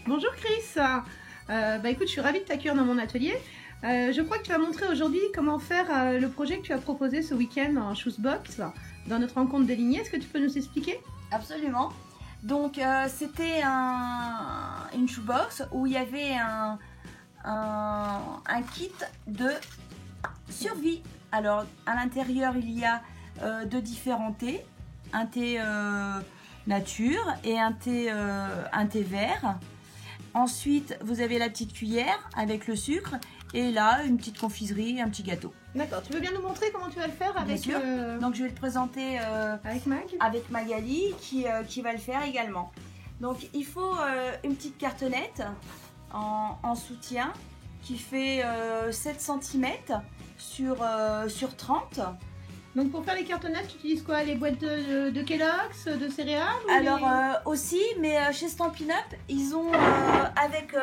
Bonjour Chris. Écoute, je suis ravie de t'accueillir dans mon atelier. Je crois que tu vas montrer aujourd'hui comment faire le projet que tu as proposé ce week-end en Shoesbox dans notre rencontre délignée. Est-ce que tu peux nous expliquer? Absolument. Donc c'était une shoebox où il y avait un kit de survie. Alors à l'intérieur il y a de différents thés, un thé nature et un thé vert. Ensuite vous avez la petite cuillère avec le sucre et là une petite confiserie, un petit gâteau. D'accord, tu veux bien nous montrer comment tu vas le faire avec Bien sûr. Donc je vais le présenter avec Magali qui va le faire également. Donc il faut une petite cartonnette en soutien qui fait 7 cm sur 30. Donc pour faire les cartonnettes, tu utilises quoi? Les boîtes de Kellogg's, de céréales ou Alors aussi, mais chez Stampin' Up, ils ont avec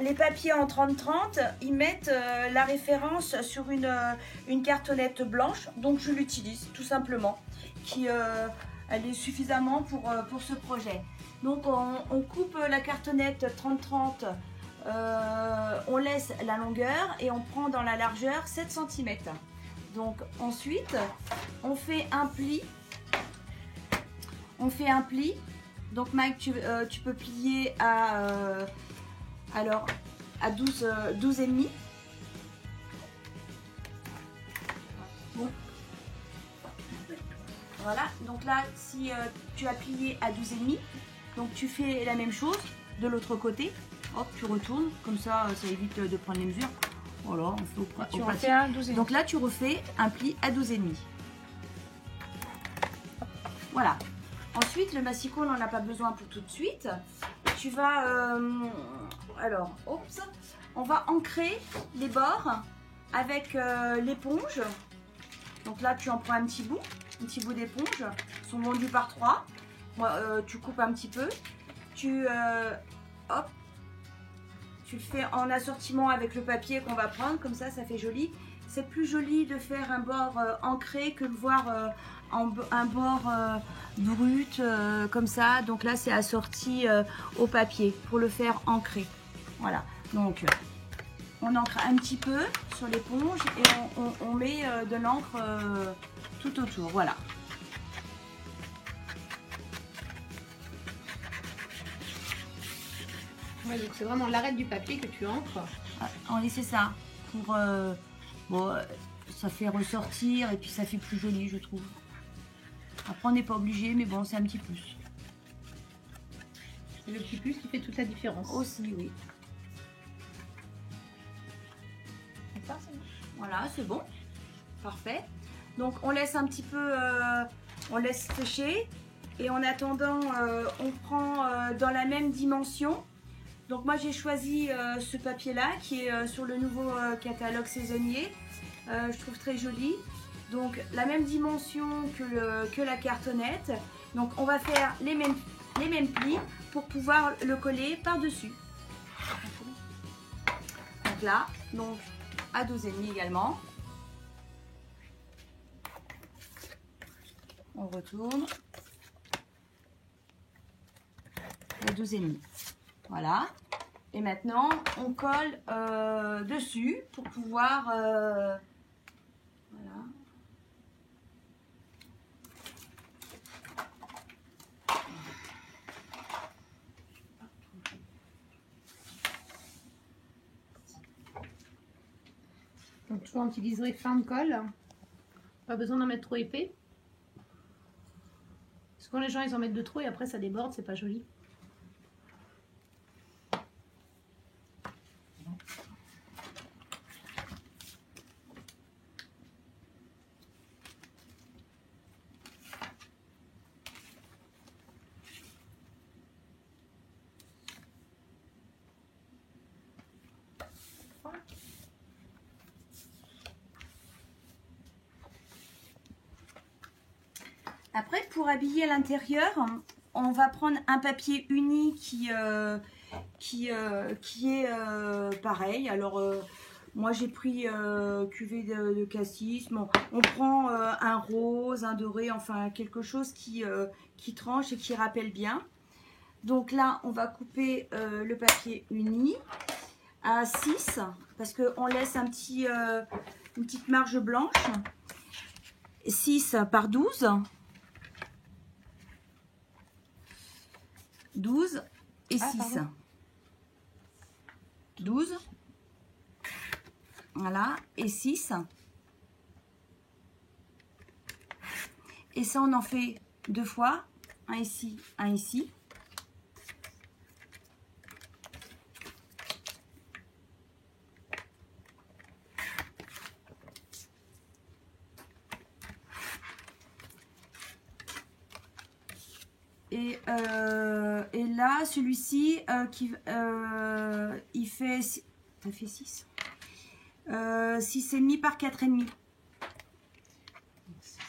les papiers en 30-30, ils mettent la référence sur une cartonnette blanche. Donc je l'utilise tout simplement, elle est suffisamment pour ce projet. Donc on coupe la cartonnette 30-30, on laisse la longueur et on prend dans la largeur 7 cm. Donc ensuite on fait un pli. Donc Mike, tu peux plier à 12 et demi. Bon. Voilà, donc là si tu as plié à 12 et demi, donc tu fais la même chose de l'autre côté. Hop, tu retournes, comme ça évite de prendre les mesures. Voilà, on fait au pratique. Donc là tu refais un pli à 12 et demi. Voilà. Ensuite, le massicot, on n'en a pas besoin pour tout de suite. Tu vas, on va ancrer les bords avec l'éponge. Donc là, tu en prends un petit bout d'éponge. Ils sont vendus par 3. Tu coupes un petit peu. Tu le fais en assortiment avec le papier qu'on va prendre. Comme ça fait joli. C'est plus joli de faire un bord ancré que de voir un bord brut comme ça. Donc là c'est assorti au papier pour le faire ancrer. Voilà, donc on ancre un petit peu sur l'éponge et on met de l'encre tout autour. Voilà. Ouais, donc c'est vraiment l'arête du papier que tu ancres. On laisse ça pour ça fait ressortir et puis ça fait plus joli, je trouve. Après on n'est pas obligé, mais bon, c'est un petit plus. C'est le petit plus qui fait toute la différence. Aussi, oui. Voilà, c'est bon. Parfait. Donc on laisse un petit peu, on laisse sécher. Et en attendant, on prend dans la même dimension. Donc moi j'ai choisi ce papier là qui est sur le nouveau catalogue saisonnier. Je trouve très joli. Donc la même dimension que la cartonnette. Donc on va faire les mêmes plis pour pouvoir le coller par dessus. Donc là, donc à 12,5 également. On retourne. À 12,5. Voilà. Et maintenant, on colle dessus pour pouvoir... voilà. Donc toujours on utiliserait fin de colle. Pas besoin d'en mettre trop épais. Parce que quand les gens ils en mettent de trop et après ça déborde, c'est pas joli. Après, pour habiller l'intérieur, on va prendre un papier uni qui est pareil. Alors, moi, j'ai pris cuvée de cassis. Bon, on prend un rose, un doré, enfin quelque chose qui tranche et qui rappelle bien. Donc là, on va couper le papier uni à 6 parce qu'on laisse un petit, une petite marge blanche. 6 par 12. 12 et 6. 12. Voilà, et 6. Et ça, on en fait 2 fois. Un ici, un ici. Et là, celui-ci, il fait... Ça fait 6. 6,5 par 4,5.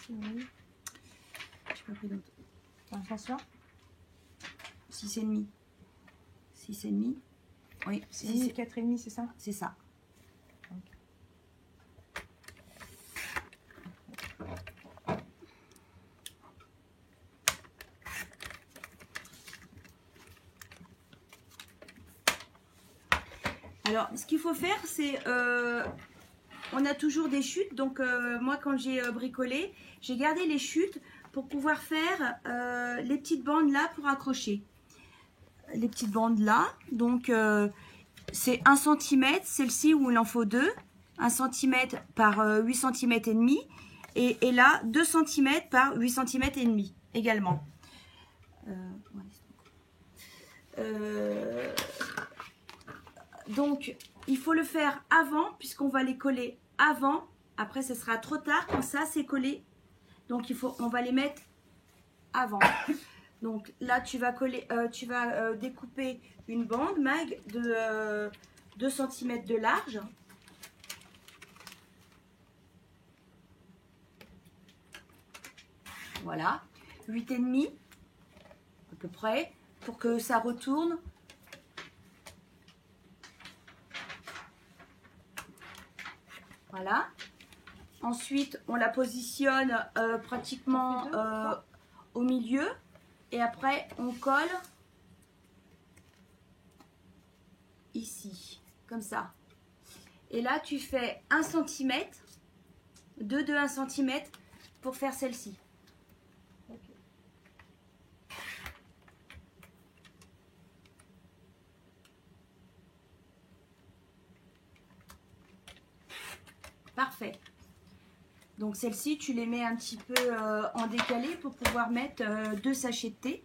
Je n'ai pas pris d'autre. Dans ce sens-là 6,5. 6,5. Oui, 6,5, 4,5, c'est ça? C'est ça. Alors, ce qu'il faut faire, c'est... on a toujours des chutes. Donc, moi, quand j'ai bricolé, j'ai gardé les chutes pour pouvoir faire les petites bandes là pour accrocher. Les petites bandes là. Donc, c'est 1 cm. Celle-ci où il en faut 2. 1 cm par 8 cm et demi. Et là, 2 cm par 8 cm et demi également. Donc, il faut le faire avant, puisqu'on va les coller avant. Après, ce sera trop tard quand ça, c'est collé. Donc, on va les mettre avant. Donc, là, tu vas découper une bande, Mag, de 2 cm de large. Voilà. 8,5 à peu près, pour que ça retourne. Voilà. Ensuite, on la positionne pratiquement au milieu. Et après, on colle ici, comme ça. Et là, tu fais 1 cm, 2 de 1 cm pour faire celle-ci. Parfait. Donc celle-ci, tu les mets un petit peu en décalé pour pouvoir mettre 2 sachets de thé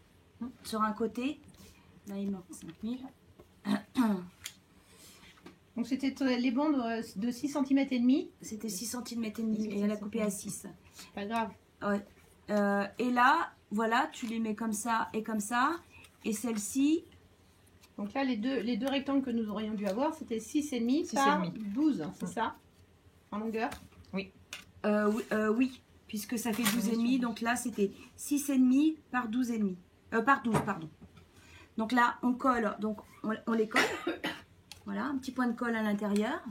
sur un côté. Là, il manque 5000. Donc c'était les bandes de 6 cm et demi. C'était 6 cm et demi et elle a coupé à 6. Pas grave. Ouais. Et là, voilà, tu les mets comme ça et comme ça. Et celle-ci... Donc là, les deux rectangles que nous aurions dû avoir, c'était 6,5 par 12, c'est ça? En longueur? Oui. Oui, puisque ça fait 12,5. Donc là, c'était 6,5 par 12,5. Par 12, pardon. Donc là, on colle. Donc, on les colle. Voilà, un petit point de colle à l'intérieur.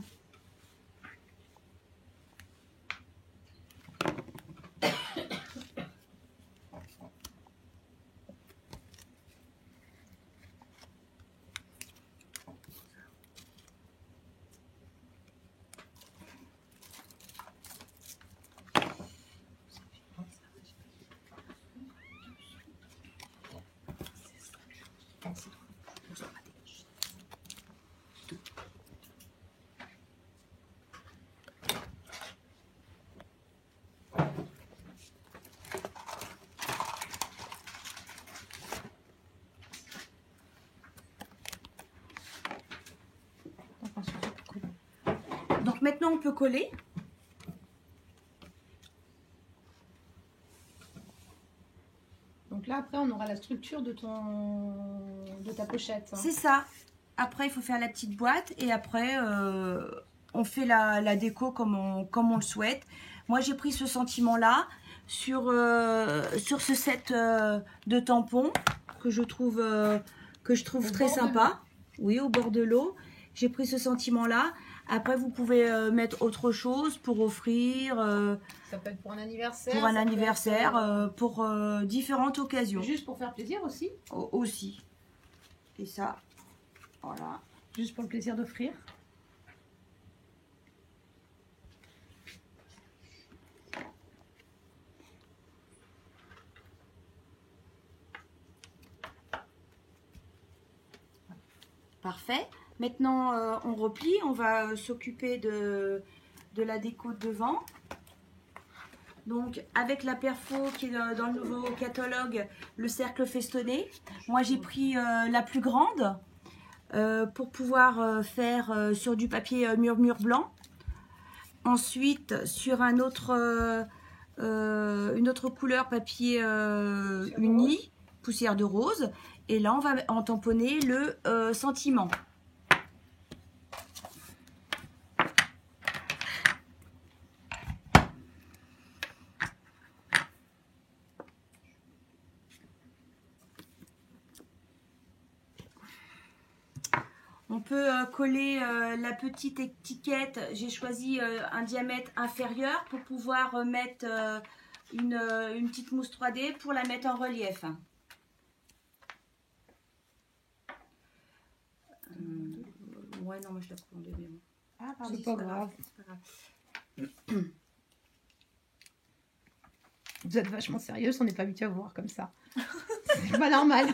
Donc maintenant, on peut coller. Donc là, après, on aura la structure de ta pochette. C'est ça. Après, il faut faire la petite boîte et après, on fait la déco comme on le souhaite. Moi, j'ai pris ce sentiment-là sur ce set de tampons que je trouve très sympa. Oui, au bord de l'eau. J'ai pris ce sentiment-là. Après, vous pouvez mettre autre chose pour offrir. Ça peut être pour un anniversaire. Pour un anniversaire, pour différentes occasions. Juste pour faire plaisir aussi. Aussi. Et ça, voilà. Juste pour le plaisir d'offrir. Parfait. Maintenant, on replie. On va s'occuper de la déco de devant. Donc, avec la perfo qui est dans le nouveau catalogue, le cercle festonné. Moi, j'ai pris la plus grande pour pouvoir faire sur du papier murmure blanc. Ensuite, sur une autre couleur papier uni, poussière de rose. Et là, on va en tamponner le sentiment. On peut coller la petite étiquette. J'ai choisi un diamètre inférieur pour pouvoir mettre une petite mousse 3D pour la mettre en relief. Ouais, non, moi je la coupe en deux. Ah, c'est pas grave. Vous êtes vachement sérieuse, on n'est pas habitué à vous voir comme ça. C'est pas normal.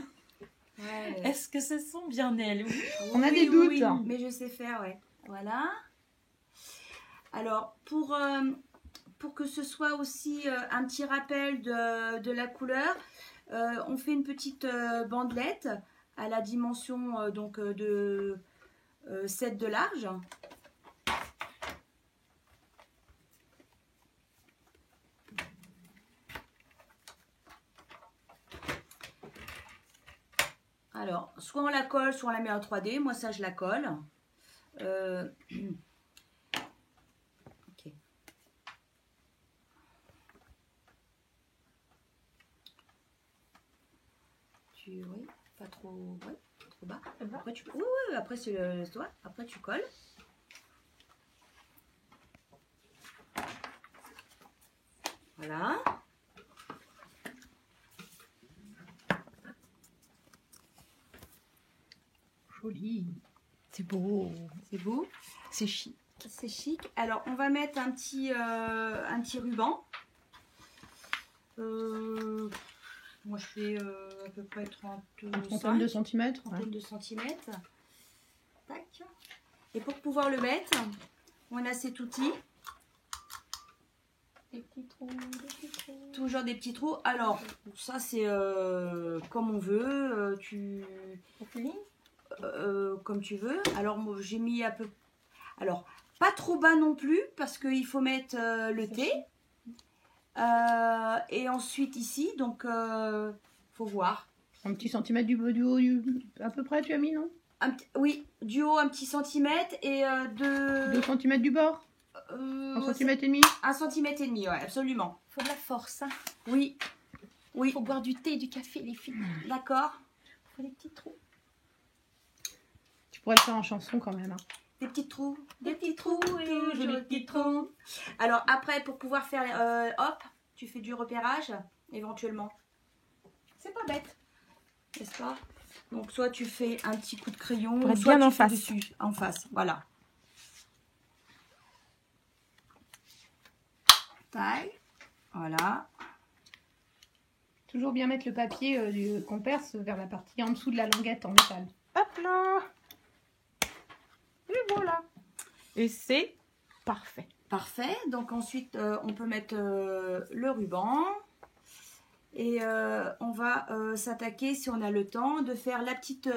Ouais. Est-ce que ce sont bien elles? On a des doutes. Oui, mais je sais faire, ouais. Voilà. Alors, pour que ce soit aussi un petit rappel de la couleur, on fait une petite bandelette à la dimension donc de 7 de large. Alors, soit on la colle, soit on la met en 3D. Moi, ça, je la colle. Ok. Oui, pas trop, ouais, pas trop bas. Après, tu, oui, après, c'est toi. Après, tu colles. Voilà. Joli. C'est beau. C'est beau. C'est chic. C'est chic. Alors, on va mettre un petit ruban. Moi, je fais à peu près 32 cm. 32 cm. Tac. Et pour pouvoir le mettre, on a cet outil. Des petits trous, des petits trous. Toujours des petits trous. Alors, ça, c'est comme on veut. Comme tu veux. Alors, moi, j'ai mis un peu... Alors, pas trop bas non plus, parce qu'il faut mettre le thé. Et ensuite, ici, donc, faut voir. Un petit centimètre du haut, à peu près, tu as mis, non? Oui, du haut, un petit centimètre et 2 cm du bord? 1 centimètre et demi? 1 centimètre et demi, ouais, absolument. Faut de la force. Hein. Oui. Oui. Faut boire du thé et du café, les filles. D'accord. Faut des petits trous. Tu pourrais le faire en chanson quand même. Hein. Des petits trous. Des petits trous et jolis petits trous. Alors après, pour pouvoir faire, hop, tu fais du repérage, éventuellement. C'est pas bête. N'est-ce pas? Donc soit tu fais un petit coup de crayon, pour être soit bien tu en fais face. dessus, en face, voilà. Taille, voilà. Toujours bien mettre le papier qu'on perce vers la partie en dessous de la languette en métal. Hop là. Et voilà. Et c'est parfait. Parfait. Donc ensuite, on peut mettre le ruban. Et on va s'attaquer, si on a le temps, de faire la petite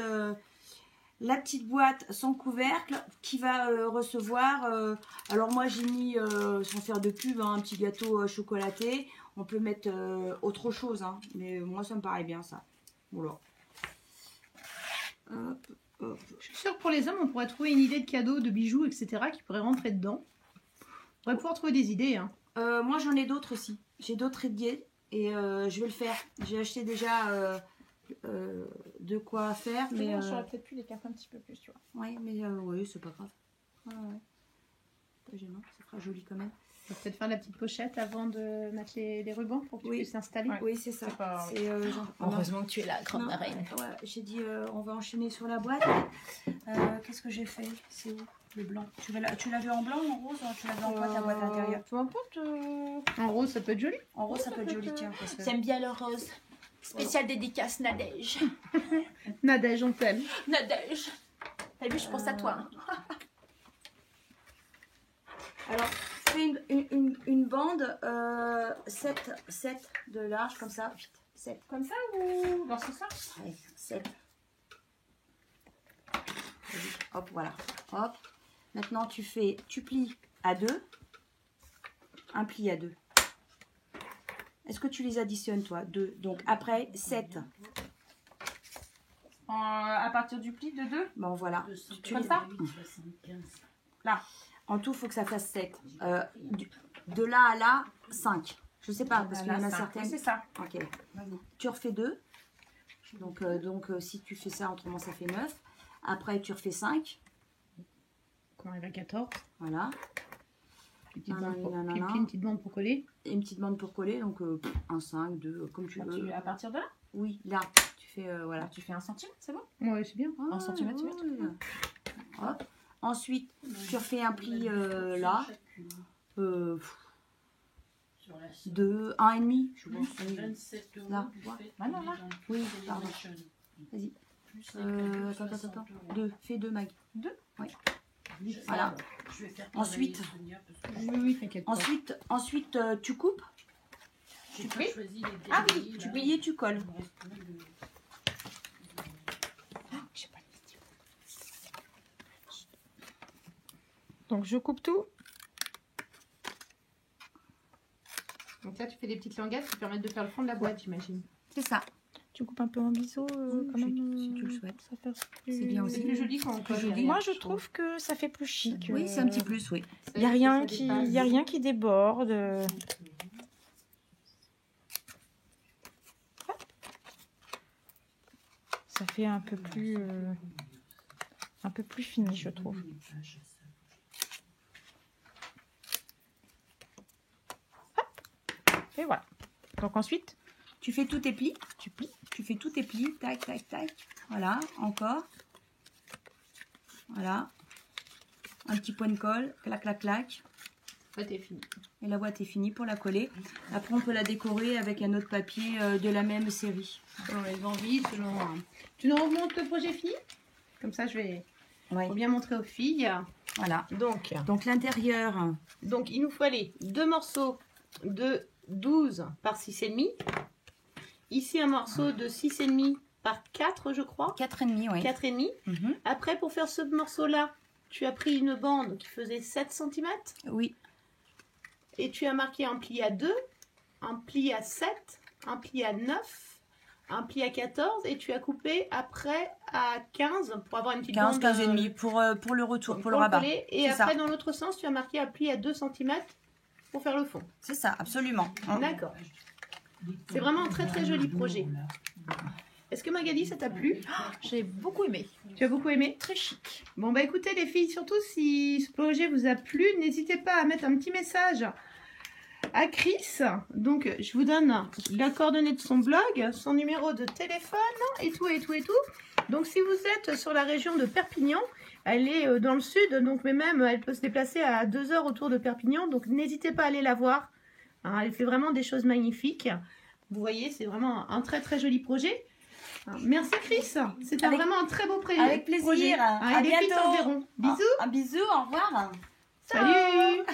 boîte sans couvercle qui va recevoir... alors moi, j'ai mis, sans faire de pub, hein, un petit gâteau chocolaté. On peut mettre autre chose, hein, mais moi, ça me paraît bien, ça. Voilà. Hop, hop. Je suis sûre que pour les hommes, on pourrait trouver une idée de cadeaux, de bijoux, etc. qui pourraient rentrer dedans. On pourrait pouvoir trouver des idées. Hein. Moi, j'en ai d'autres aussi. J'ai d'autres idées. Et je vais le faire. J'ai acheté déjà de quoi faire. Mais j'aurais peut-être pu les casser un petit peu plus, tu vois. ouais, mais oui, c'est pas grave. Ouais. pas gênant, ça fera joli quand même. On va peut-être faire la petite pochette avant de mettre les rubans pour que tu Oui. puisses s'installer. Oui, c'est ça. C'est pas- C'est, genre- Heureusement que tu es là, grande Non, marraine. ouais, j'ai dit on va enchaîner sur la boîte. Qu'est-ce que j'ai fait? C'est où le blanc? Tu l'as vu en blanc ou en rose? Tu l'as vu en quoi ta boîte à l'intérieur? Peu importe. En rose, ça peut être joli. En rose, ça peut être joli, tiens. Parce que... J'aime bien le rose. Spécial dédicace Nadège. Nadège, on t'aime. Nadège. T'as vu, je pense à toi. Alors, fais une bande 7 de large, comme ça. 7. Comme ça ou dans ce sens? Ouais, 7. Hop, voilà. Hop. Maintenant, tu plies à 2. Un pli à 2. Est-ce que tu les additionnes, toi? 2. Donc, après, 7. À partir du pli de 2? Bon, voilà. Comme ça? Là. En tout, il faut que ça fasse 7. De là à là, 5. Je sais pas, parce qu'il y en a certaines. C'est ça. Ok. Tu refais 2. Donc, si tu fais ça, autrement, ça fait 9. Après, tu refais 5. On arrive à 14. Voilà. Une petite bande pour coller. Et une petite bande pour coller. Donc, un 5, 2, comme tu veux. À partir de là? Oui, là. Tu fais, voilà. Tu fais 1 centime, c'est bon? Ouais, c'est bien. Ah, 1 centimètre, ouais. Hop. Ensuite, tu refais un pli là. 2, 1,5. Je vois. Là. Voilà, là. Oui, pardon. Vas-y. Attends. 2. Fais 2, Mag. 2? Oui. Voilà. Ensuite, Oui, t'inquiète pas. ensuite tu coupes. Tu pries? Ah oui, tu plies et tu colles. Donc je coupe tout. Donc là, tu fais des petites languettes qui permettent de faire le fond de la boîte, j'imagine. C'est ça. Tu coupes un peu en biseau quand si même. si tu le souhaites. Ça fait plus... C'est bien C'est aussi. plus joli quand on colle. derrière, Moi je trouve que ça fait plus chic. Oui, c'est un petit plus, oui. Il n'y a rien qui déborde. Ça fait un peu plus fini, je trouve. Hop. Et voilà. Donc ensuite, Tu fais tous tes plis. Tu fais tous tes plis. Tac, tac, tac. Voilà, encore. Voilà. Un petit point de colle. Clac, clac, clac. Ouais, t'es fini. Et la boîte est finie pour la coller. Après, on peut la décorer avec un autre papier de la même série. Selon les envies, Tu nous remontes le projet fini? Comme ça, je vais Ouais. bien montrer aux filles. Voilà. Donc, l'intérieur. il nous fallait 2 morceaux de 12 par 6,5. Ici, un morceau de 6,5 par 4, je crois. 4,5, oui. 4,5. Après, pour faire ce morceau-là, tu as pris une bande qui faisait 7 cm. Oui. Et tu as marqué un pli à 2, un pli à 7, un pli à 9, un pli à 14. Et tu as coupé après à 15 pour avoir une petite 15, bande. 15 et demi pour le retour, pour le rabat. coller. Et C'est après, ça. dans l'autre sens, tu as marqué un pli à 2 cm pour faire le fond. C'est ça, absolument. D'accord. C'est vraiment un très très joli projet. Est-ce que Magali, ça t'a plu? j'ai beaucoup aimé. Tu as beaucoup aimé? Très chic. Bon bah écoutez les filles, surtout si ce projet vous a plu, n'hésitez pas à mettre un petit message à Chris. Donc je vous donne la coordonnée de son blog, son numéro de téléphone et tout. Donc si vous êtes sur la région de Perpignan, elle est dans le sud, donc mais même elle peut se déplacer à 2 heures autour de Perpignan, donc n'hésitez pas à aller la voir. Hein, elle fait vraiment des choses magnifiques. Vous voyez, c'est vraiment un très très joli projet. Merci Chris, c'était vraiment un très beau projet. Avec plaisir. Hein, À et les filles bientôt. t'en verront. Bisous. Un bisou, au revoir. Salut.